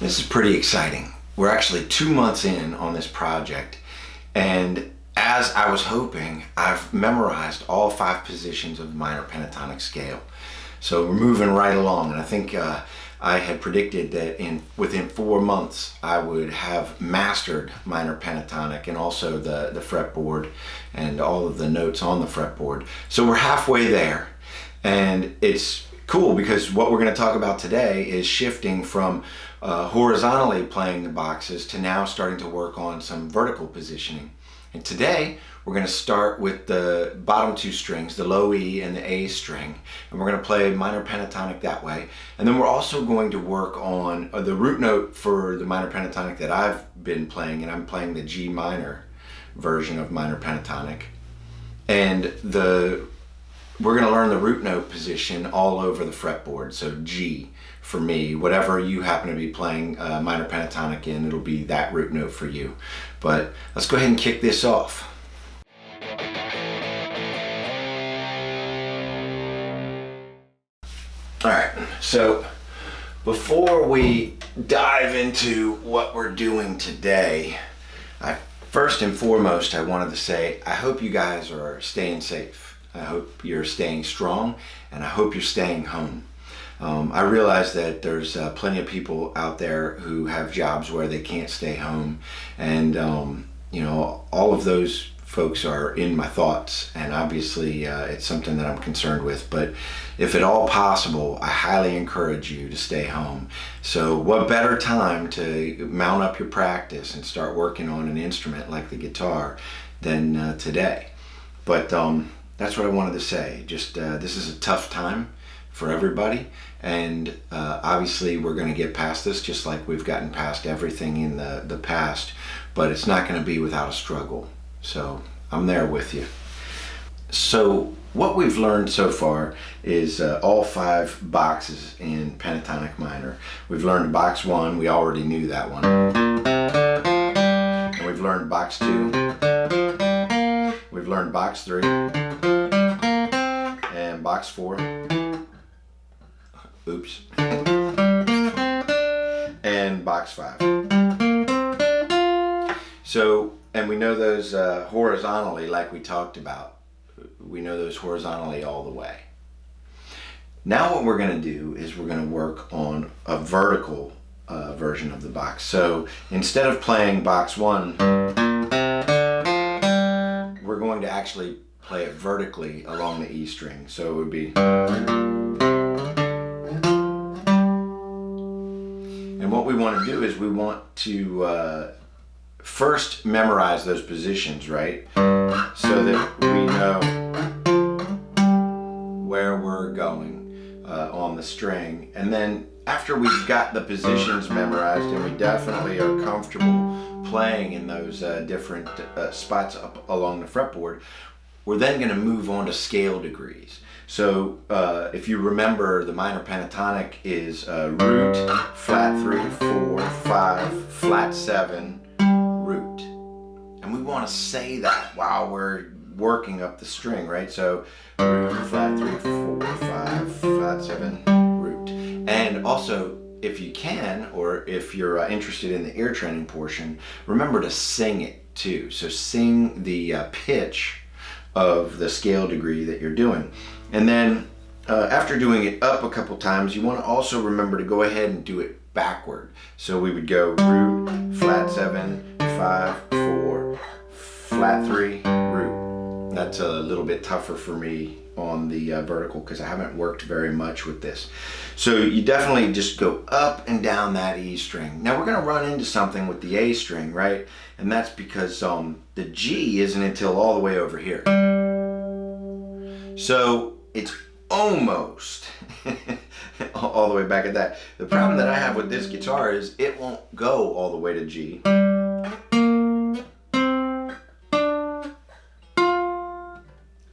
This is pretty exciting. We're actually 2 months in on this project, and as I was hoping, I've memorized all 5 positions of the minor pentatonic scale. So we're moving right along, and I think I had predicted that within 4 months I would have mastered minor pentatonic and also the fretboard and all of the notes on the fretboard. So we're halfway there, and it's cool because what we're going to talk about today is shifting from horizontally playing the boxes to now starting to work on some vertical positioning. And today we're going to start with the bottom 2 strings, the low E and the A string, and we're going to play minor pentatonic that way. And then we're also going to work on the root note for the minor pentatonic that I've been playing, and I'm playing the G minor version of minor pentatonic. And we're going to learn the root note position all over the fretboard. So G for me, whatever you happen to be playing minor pentatonic in, it'll be that root note for you. But let's go ahead and kick this off. All right, so before we dive into what we're doing today, first and foremost, I wanted to say, I hope you guys are staying safe. I hope you're staying strong, and I hope you're staying home. I realize that there's plenty of people out there who have jobs where they can't stay home, and you know, all of those folks are in my thoughts, and obviously it's something that I'm concerned with. But if at all possible, I highly encourage you to stay home. So what better time to mount up your practice and start working on an instrument like the guitar than today? But that's what I wanted to say. Just this is a tough time for everybody, and obviously we're going to get past this just like we've gotten past everything in the past, but it's not going to be without a struggle. So I'm there with you. So what we've learned so far is all 5 boxes in pentatonic minor. We've learned box 1, we already knew that one. And we've learned box 2. We've learned box 3. And box 4. Oops. And box 5. So, and we know those horizontally, like we talked about. We know those horizontally all the way. Now what we're going to do is we're going to work on a vertical version of the box. So instead of playing box 1, we're going to actually play it vertically along the E string. So it would be, and what we want to do is we want to first memorize those positions, right? So that we know where we're going on the string. And then after we've got the positions memorized and we definitely are comfortable playing in those different spots up along the fretboard, we're then going to move on to scale degrees. So if you remember, the minor pentatonic is root, flat 3, 4, 5, flat 7, root. And we want to say that while we're working up the string, right? So root, flat 3, 4, 5, flat 7, root. And also, if you can, or if you're interested in the ear training portion, remember to sing it too. So sing the pitch of the scale degree that you're doing. And then after doing it up a couple times, you want to also remember to go ahead and do it backward. So we would go root, flat 7, 5, 4, flat 3, root. That's a little bit tougher for me on the vertical because I haven't worked very much with this. So you definitely just go up and down that E string. Now we're going to run into something with the A string, right? And that's because the G isn't until all the way over here. So it's almost all the way back at that. The problem that I have with this guitar is it won't go all the way to G.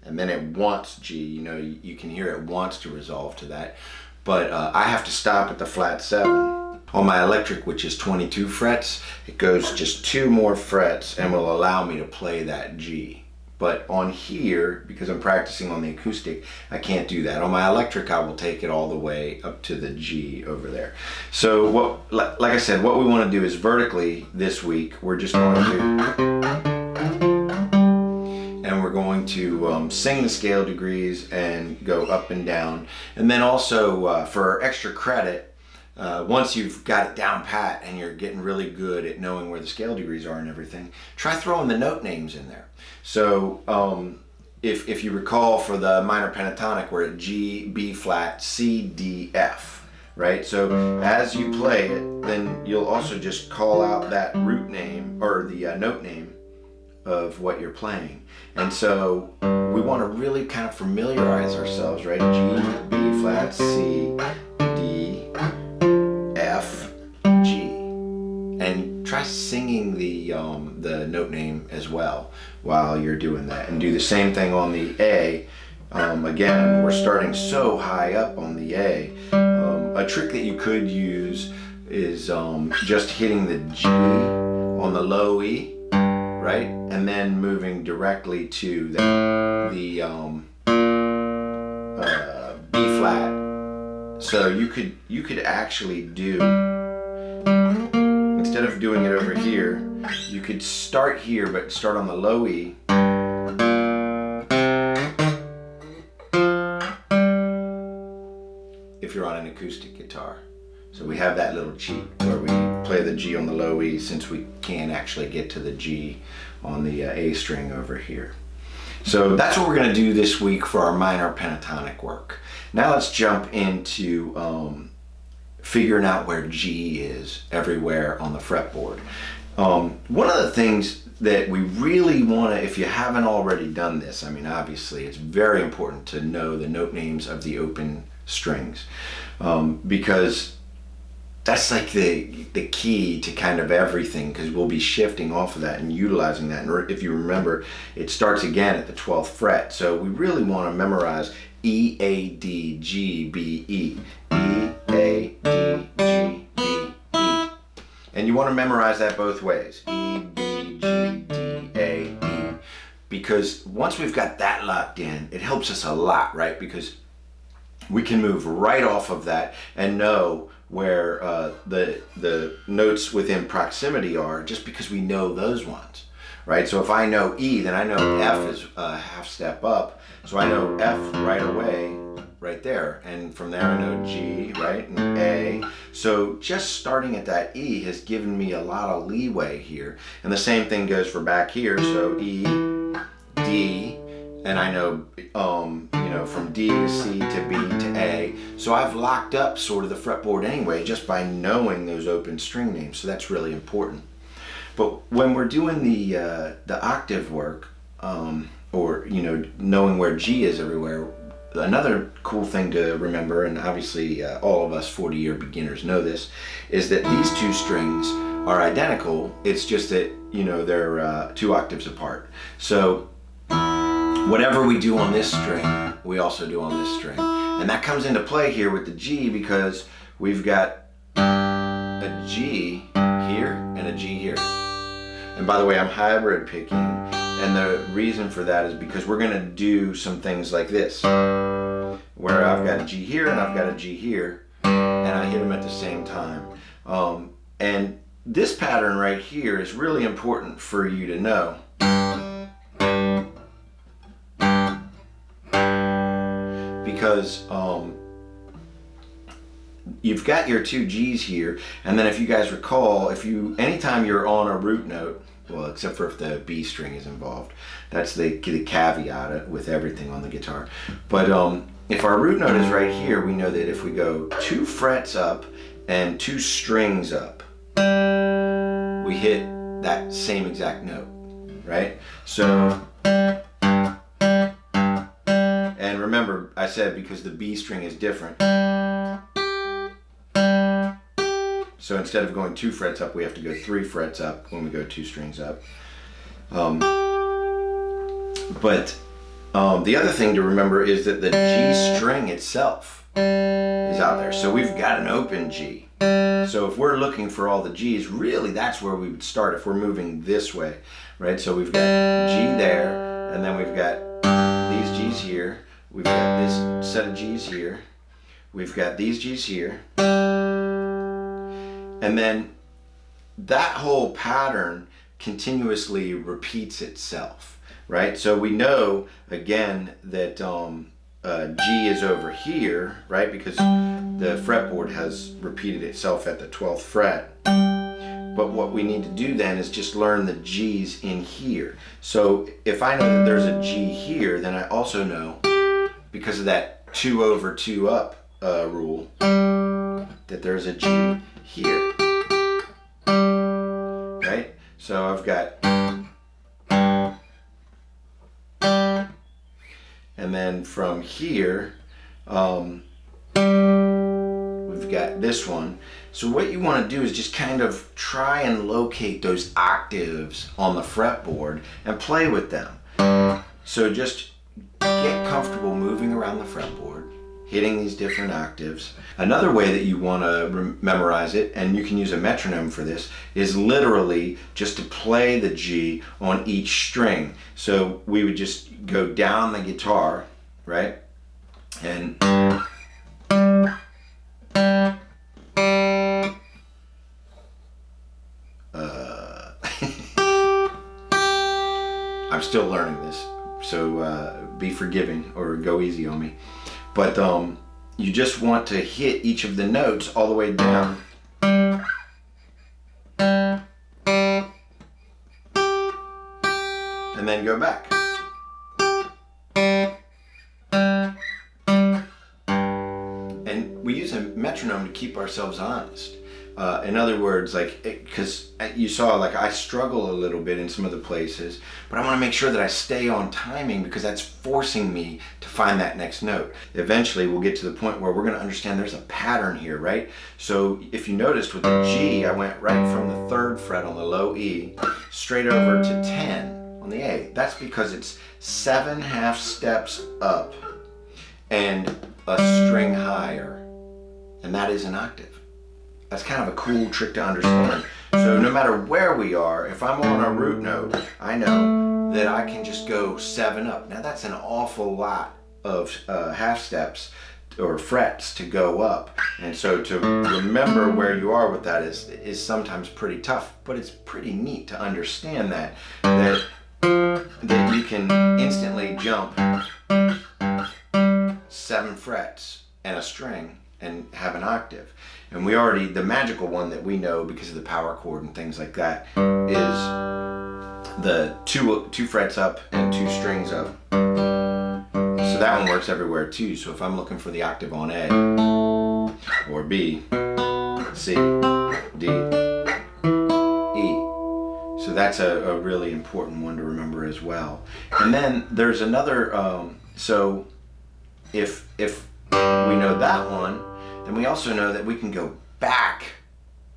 And then it wants G, you know, you can hear it wants to resolve to that. But I have to stop at the flat 7. On my electric, which is 22 frets, it goes just 2 more frets and will allow me to play that G But on here, because I'm practicing on the acoustic, I can't do that. On my electric, I will take it all the way up to the G over there. So what, like I said, what we want to do is vertically this week, we're just going to, and we're going to sing the scale degrees and go up and down. And then also for extra credit, once you've got it down pat and you're getting really good at knowing where the scale degrees are and everything, try throwing the note names in there. So if you recall, for the minor pentatonic, we're at G, B flat, C, D, F, right? So as you play it, then you'll also just call out that root name or the note name of what you're playing. And so we want to really kind of familiarize ourselves, right? G, B flat, C, D, F, G, and try singing the note name as well while you're doing that, and do the same thing on the A. Again, we're starting so high up on the A. A trick that you could use is just hitting the G on the low E, right, and then moving directly to the B flat. So you could actually do, instead of doing it over here, you could start here, but start on the low E. If you're on an acoustic guitar. So we have that little cheat where we play the G on the low E, since we can't actually get to the G on the A string over here. So that's what we're going to do this week for our minor pentatonic work. Now let's jump into figuring out where G is everywhere on the fretboard. One of the things that we really want to, if you haven't already done this, I mean, obviously it's very important to know the note names of the open strings, because that's like the key to kind of everything, because we'll be shifting off of that and utilizing that. And if you remember, it starts again at the 12th fret. So we really want to memorize E, A, D, G, B, E. E, A, D, G, B, E. And you want to memorize that both ways. E, B, G, D, A, E. Because once we've got that locked in, it helps us a lot, right? Because we can move right off of that and know where the notes within proximity are, just because we know those ones, right? So if I know E, then I know F is a half step up, so I know F right away, right there, and from there I know G, right, and A. So just starting at that E has given me a lot of leeway here, and the same thing goes for back here. So E, D, and I know, from D to C to B to A. So I've locked up sort of the fretboard anyway, just by knowing those open string names. So that's really important. But when we're doing the octave work, or knowing where G is everywhere, another cool thing to remember, and obviously all of us 40-year beginners know this, is that these two strings are identical. It's just that they're 2 octaves apart. So whatever we do on this string, we also do on this string. And that comes into play here with the G, because we've got a G here and a G here. And by the way, I'm hybrid picking, and the reason for that is because we're going to do some things like this, where I've got a G here and I've got a G here, and I hit them at the same time. And this pattern right here is really important for you to know, because you've got your 2 G's here, and then if you guys recall, anytime you're on a root note, well, except for if the B string is involved, that's the caveat with everything on the guitar. But if our root note is right here, we know that if we go 2 frets up and 2 strings up, we hit that same exact note, right? So, and remember, I said because the B string is different. So instead of going 2 frets up, we have to go 3 frets up when we go 2 strings up. But the other thing to remember is that the G string itself is out there. So we've got an open G. So if we're looking for all the G's, really that's where we would start if we're moving this way, right? So we've got G there, And then we've got these G's here. We've got this set of G's here. We've got these G's here. And then that whole pattern continuously repeats itself, right? So we know, again, that G is over here, right? Because the fretboard has repeated itself at the 12th fret. But what we need to do then is just learn the G's in here. So if I know that there's a G here, then I also know, because of that 2 over 2 up rule, that there's a G here, right? So I've got, and then from here, we've got this one. So what you want to do is just kind of try and locate those octaves on the fretboard and play with them. So just get comfortable moving around the fretboard, hitting these different octaves. Another way that you want to memorize it, and you can use a metronome for this, is literally just to play the G on each string. So we would just go down the guitar, right? And I'm still learning this, so be forgiving or go easy on me. But you just want to hit each of the notes all the way down. And then go back. And we use a metronome to keep ourselves honest. In other words, like, because you saw, like, I struggle a little bit in some of the places, but I want to make sure that I stay on timing, because that's forcing me to find that next note. Eventually, we'll get to the point where we're going to understand there's a pattern here, right? So if you noticed with the G, I went right from the 3rd fret on the low E straight over to 10 on the A. That's because it's 7 half steps up and a string higher, and that is an octave. That's kind of a cool trick to understand. So no matter where we are, if I'm on a root note, I know that I can just go 7 up. Now that's an awful lot of half steps or frets to go up. And so to remember where you are with that is sometimes pretty tough, but it's pretty neat to understand that you can instantly jump 7 frets and a string and have an octave. And we already, the magical one that we know because of the power chord and things like that, is the two frets up and 2 strings up. So that one works everywhere too. So if I'm looking for the octave on A or B, C, D, E. So that's a really important one to remember as well. And then there's another, so if we know that one, then we also know that we can go back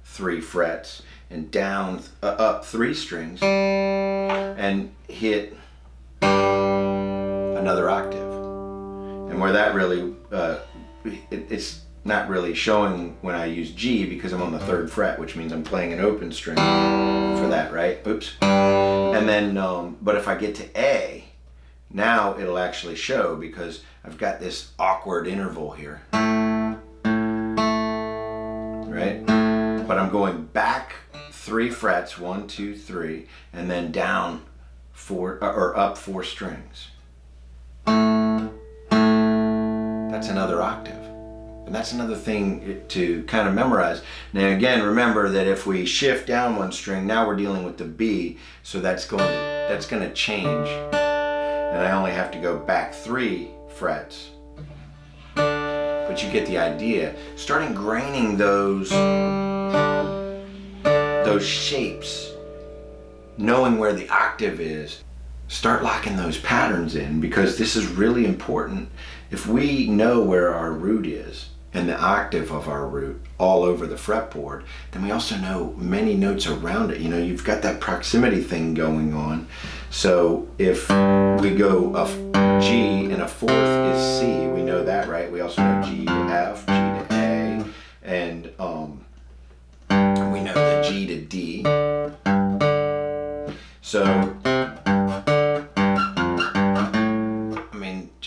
3 frets and down, up 3 strings and hit another octave. And where that really, it's not really showing when I use G, because I'm on the 3rd fret, which means I'm playing an open string for that, right? Oops. And then, but if I get to A, now it'll actually show, because I've got this awkward interval here. Right? But I'm going back 3 frets, 1, 2, 3, and then down 4 or up 4 strings. That's another octave. And that's another thing to kind of memorize. Now again, remember that if we shift down 1 string, now we're dealing with the B, so that's going to change. And I only have to go back 3 frets. But you get the idea. Start ingraining those shapes, knowing where the octave is. Start locking those patterns in, because this is really important. If we know where our root is and the octave of our root all over the fretboard, then we also know many notes around it. You know, you've got that proximity thing going on. So if we go a G and a 4th is C, we know that, right? We also know G to F, G to A, and we know the G to D. So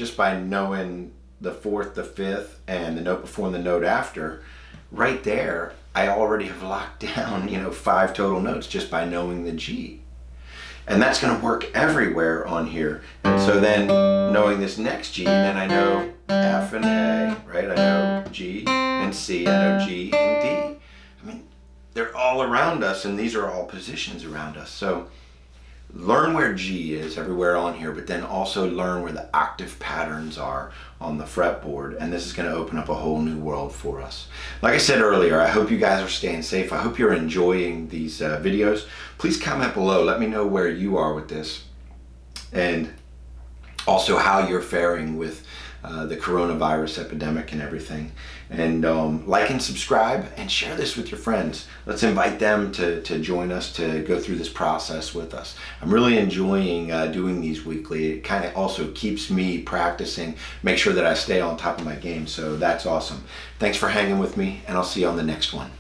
just by knowing the fourth, the fifth, and the note before and the note after, right there, I already have locked down, 5 total notes just by knowing the G. And that's going to work everywhere on here. And so then knowing this next G, then I know F and A, right? I know G and C, I know G and D. I mean, they're all around us, and these are all positions around us. So learn where G is everywhere on here, but then also learn where the octave patterns are on the fretboard, and this is going to open up a whole new world for us. Like I said earlier, I hope you guys are staying safe. I hope you're enjoying these videos. Please comment below. Let me know where you are with this, and also how you're faring with the coronavirus epidemic and everything. And like and subscribe and share this with your friends. Let's invite them to join us to go through this process with us. I'm really enjoying doing these weekly. It kind of also keeps me practicing, make sure that I stay on top of my game. So that's awesome. Thanks for hanging with me, and I'll see you on the next one.